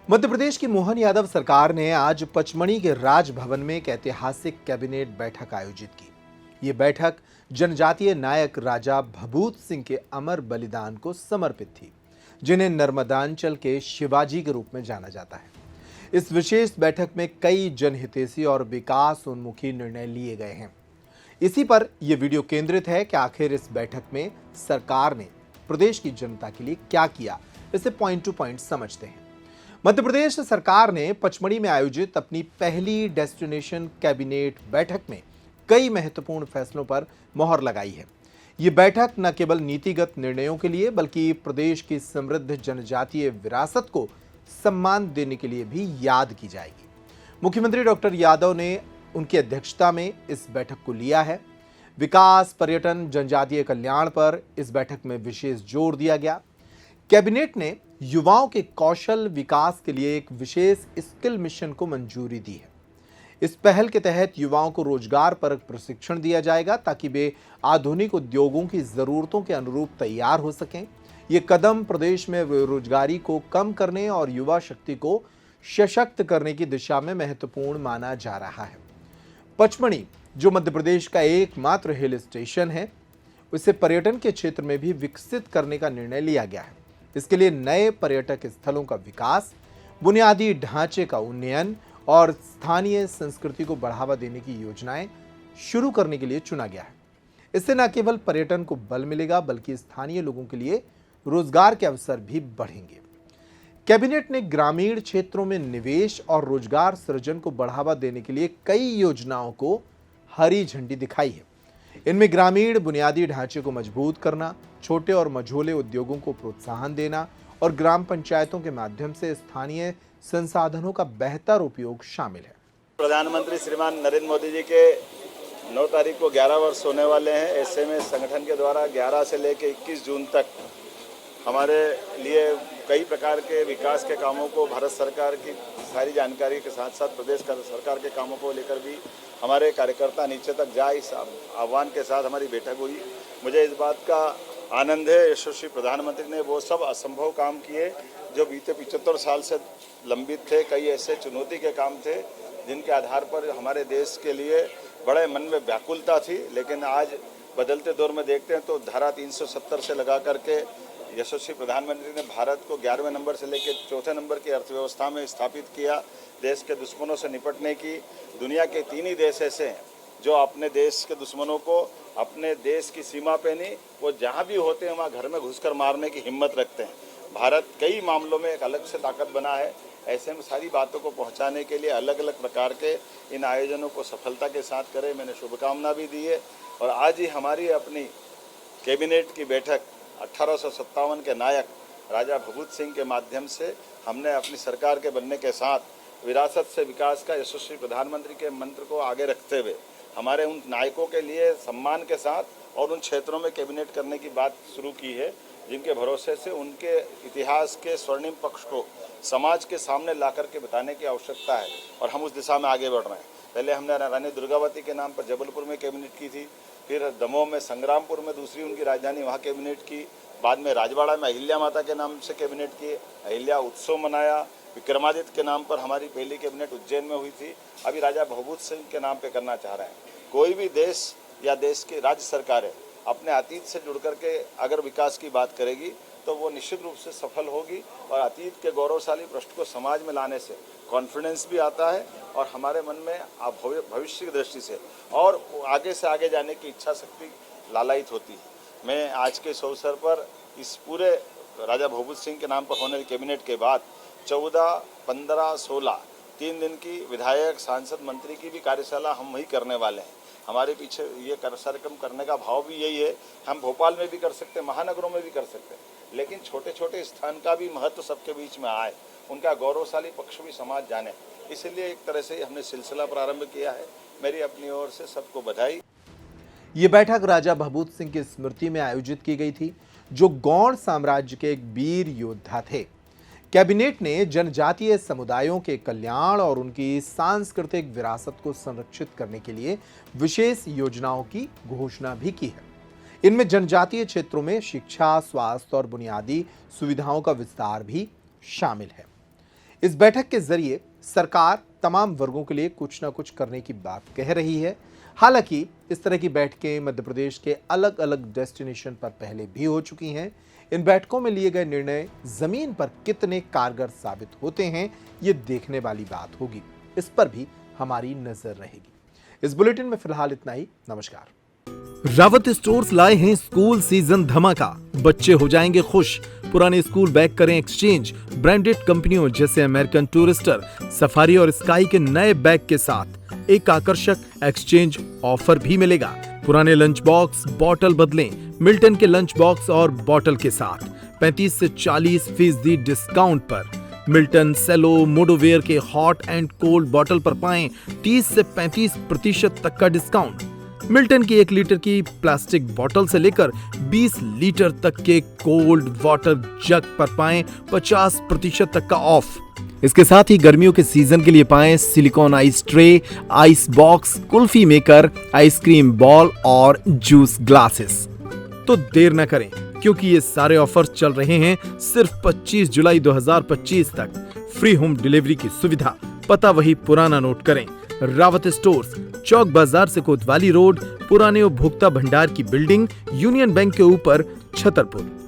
मध्य प्रदेश की मोहन यादव सरकार ने आज पचमढ़ी के राजभवन में एक ऐतिहासिक कैबिनेट बैठक आयोजित की। ये बैठक जनजातीय नायक राजा भभूत सिंह के अमर बलिदान को समर्पित थी, जिन्हें नर्मदांचल के शिवाजी के रूप में जाना जाता है। इस विशेष बैठक में कई जनहितैषी और विकास उन्मुखी निर्णय लिए गए हैं। इसी पर यह वीडियो केंद्रित है कि आखिर इस बैठक में सरकार ने प्रदेश की जनता के लिए क्या किया, इसे पॉइंट टू पॉइंट समझते हैं। मध्य प्रदेश सरकार ने पचमढ़ी में आयोजित अपनी पहली डेस्टिनेशन कैबिनेट बैठक में कई महत्वपूर्ण फैसलों पर मोहर लगाई है। ये बैठक न केवल नीतिगत निर्णयों के लिए बल्कि प्रदेश की समृद्ध जनजातीय विरासत को सम्मान देने के लिए भी याद की जाएगी। मुख्यमंत्री डॉक्टर यादव ने उनकी अध्यक्षता में इस बैठक को लिया है। विकास, पर्यटन, जनजातीय कल्याण पर इस बैठक में विशेष जोर दिया गया। कैबिनेट ने युवाओं के कौशल विकास के लिए एक विशेष स्किल मिशन को मंजूरी दी है। इस पहल के तहत युवाओं को रोजगार परक प्रशिक्षण दिया जाएगा ताकि वे आधुनिक उद्योगों की जरूरतों के अनुरूप तैयार हो सकें। ये कदम प्रदेश में बेरोजगारी को कम करने और युवा शक्ति को सशक्त करने की दिशा में महत्वपूर्ण माना जा रहा है। पचमढ़ी, जो मध्य प्रदेश का एकमात्र हिल स्टेशन है, उसे पर्यटन के क्षेत्र में भी विकसित करने का निर्णय लिया गया है। इसके लिए नए पर्यटक स्थलों का विकास, बुनियादी ढांचे का उन्नयन और स्थानीय संस्कृति को बढ़ावा देने की योजनाएं शुरू करने के लिए चुना गया है। इससे न केवल पर्यटन को बल मिलेगा बल्कि स्थानीय लोगों के लिए रोजगार के अवसर भी बढ़ेंगे। कैबिनेट ने ग्रामीण क्षेत्रों में निवेश और रोजगार सृजन को बढ़ावा देने के लिए कई योजनाओं को हरी झंडी दिखाई है। इनमें ग्रामीण बुनियादी ढांचे को मजबूत करना, छोटे और मझोले उद्योगों को प्रोत्साहन देना और ग्राम पंचायतों के माध्यम से स्थानीय संसाधनों का बेहतर उपयोग शामिल है। प्रधानमंत्री श्रीमान नरेंद्र मोदी जी के 9 तारीख को 11 वर्ष होने वाले हैं। ऐसे में संगठन के द्वारा 11 से लेकर 21 जून तक हमारे लिए कई प्रकार के विकास के कामों को, भारत सरकार की सारी जानकारी के साथ साथ प्रदेश सरकार के कामों को लेकर भी हमारे कार्यकर्ता नीचे तक जाए, इस आह्वान के साथ हमारी बैठक हुई। मुझे इस बात का आनंद है, यशस्वी प्रधानमंत्री ने वो सब असंभव काम किए जो बीते 75 साल से लंबित थे। कई ऐसे चुनौती के काम थे जिनके आधार पर हमारे देश के लिए बड़े मन में व्याकुलता थी, लेकिन आज बदलते दौर में देखते हैं तो धारा 370 से लगा करके यशस्वी प्रधानमंत्री ने भारत को 11वें नंबर से लेकर 4थे नंबर की अर्थव्यवस्था में स्थापित किया। देश के दुश्मनों से निपटने की दुनिया के 3 ही देश ऐसे हैं जो अपने देश के दुश्मनों को अपने देश की सीमा पे नहीं, वो जहाँ भी होते हैं वहाँ घर में घुसकर मारने की हिम्मत रखते हैं। भारत कई मामलों में एक अलग से ताकत बना है। ऐसे में सारी बातों को पहुँचाने के लिए अलग अलग प्रकार के इन आयोजनों को सफलता के साथ करें, मैंने शुभकामना भी दी है। और आज ही हमारी अपनी कैबिनेट की बैठक 1857 के नायक राजा भभूत सिंह के माध्यम से हमने अपनी सरकार के बनने के साथ विरासत से विकास का यशस्वी प्रधानमंत्री के मंत्र को आगे रखते हुए हमारे उन नायकों के लिए सम्मान के साथ और उन क्षेत्रों में कैबिनेट करने की बात शुरू की है जिनके भरोसे से उनके इतिहास के स्वर्णिम पक्ष को समाज के सामने ला करके बताने की आवश्यकता है और हम उस दिशा में आगे बढ़ रहे हैं। पहले हमने रानी दुर्गावती के नाम पर जबलपुर में कैबिनेट की थी, फिर दमोह में संग्रामपुर में दूसरी उनकी राजधानी वहाँ कैबिनेट की, बाद में राजवाड़ा में अहिल्या माता के नाम से कैबिनेट की, अहिल्या उत्सव मनाया। विक्रमादित्य के नाम पर हमारी पहली कैबिनेट उज्जैन में हुई थी। अभी राजा भभूत सिंह के नाम पे करना चाह रहे हैं। कोई भी देश या देश की राज्य सरकारें अपने अतीत से जुड़ करके अगर विकास की बात करेगी तो वो निश्चित रूप से सफल होगी और अतीत के गौरवशाली पृष्ठ को समाज में लाने से कॉन्फिडेंस भी आता है और हमारे मन में भविष्य की दृष्टि से और आगे से आगे जाने की इच्छा शक्ति लालायित होती है। मैं आज के इस अवसर पर इस पूरे राजा भभूत सिंह के नाम पर होने वाली कैबिनेट के बाद 14, 15, 16 3 दिन की विधायक, सांसद, मंत्री की भी कार्यशाला हम वही करने वाले हैं। हमारे पीछे ये कार्यक्रम करने का भाव भी यही है। हम भोपाल में भी कर सकते हैं, महानगरों में भी कर सकते हैं, लेकिन छोटे छोटे स्थान का भी महत्व सबके बीच में आए, उनका गौरवशाली पक्ष भी समाज जाने, इसलिए एक तरह से हमने सिलसिला प्रारंभ किया है। मेरी अपनी ओर से सबको बधाई। ये बैठक राजा भभूत सिंह की स्मृति में आयोजित की गई थी, जो गौड़ साम्राज्य के एक वीर योद्धा थे। कैबिनेट ने जनजातीय समुदायों के कल्याण और उनकी सांस्कृतिक विरासत को संरक्षित करने के लिए विशेष योजनाओं की घोषणा भी की है। इनमें जनजातीय क्षेत्रों में शिक्षा, स्वास्थ्य और बुनियादी सुविधाओं का विस्तार भी शामिल है। इस बैठक के जरिए सरकार तमाम वर्गों के लिए कुछ ना कुछ करने की बात कह रही है। हालांकि इस तरह की बैठकें मध्य प्रदेश के अलग अलग डेस्टिनेशन पर पहले भी हो चुकी हैं। इन बैठकों में लिए गए निर्णय जमीन पर कितने कारगर साबित होते हैं, ये देखने वाली बात होगी। इस पर भी हमारी नजर रहेगी। इस बुलेटिन में फिलहाल इतना ही। नमस्कार। रावत स्टोर्स लाए हैं स्कूल सीजन धमाका। बच्चे हो जाएंगे खुश। पुराने स्कूल बैग करें एक्सचेंज। ब्रांडेड कंपनियों जैसे अमेरिकन टूरिस्टर, सफारी और स्काई के नए बैग के साथ एक आकर्षक एक्सचेंज ऑफर भी मिलेगा। पुराने लंच बॉक्स बॉटल बदलें मिल्टन के लंच बॉक्स और बॉटल के साथ 35 से 40% डिस्काउंट पर। मिल्टन, सेलो, मोडोवेयर के हॉट एंड कोल्ड बॉटल पर पाएं 30 से 35% तक का डिस्काउंट। मिल्टन की 1 लीटर की प्लास्टिक बोतल से लेकर 20 लीटर तक के कोल्ड वाटर जग पर पाएं 50% तक का ऑफ। इसके साथ ही गर्मियों के सीजन के लिए पाएं silicon ice tray, ice box, kulfi maker, ice cream ball और जूस ग्लासेस। तो देर न करें, क्योंकि ये सारे ऑफर्स चल रहे हैं सिर्फ 25 जुलाई 2025 तक। फ्री होम डिलीवरी की सुविधा। पता वही पुराना नोट करें। रावत स्टोर्स, चौक बाजार से कोतवाली रोड, पुराने उपभोक्ता भंडार की बिल्डिंग, यूनियन बैंक के ऊपर, छतरपुर।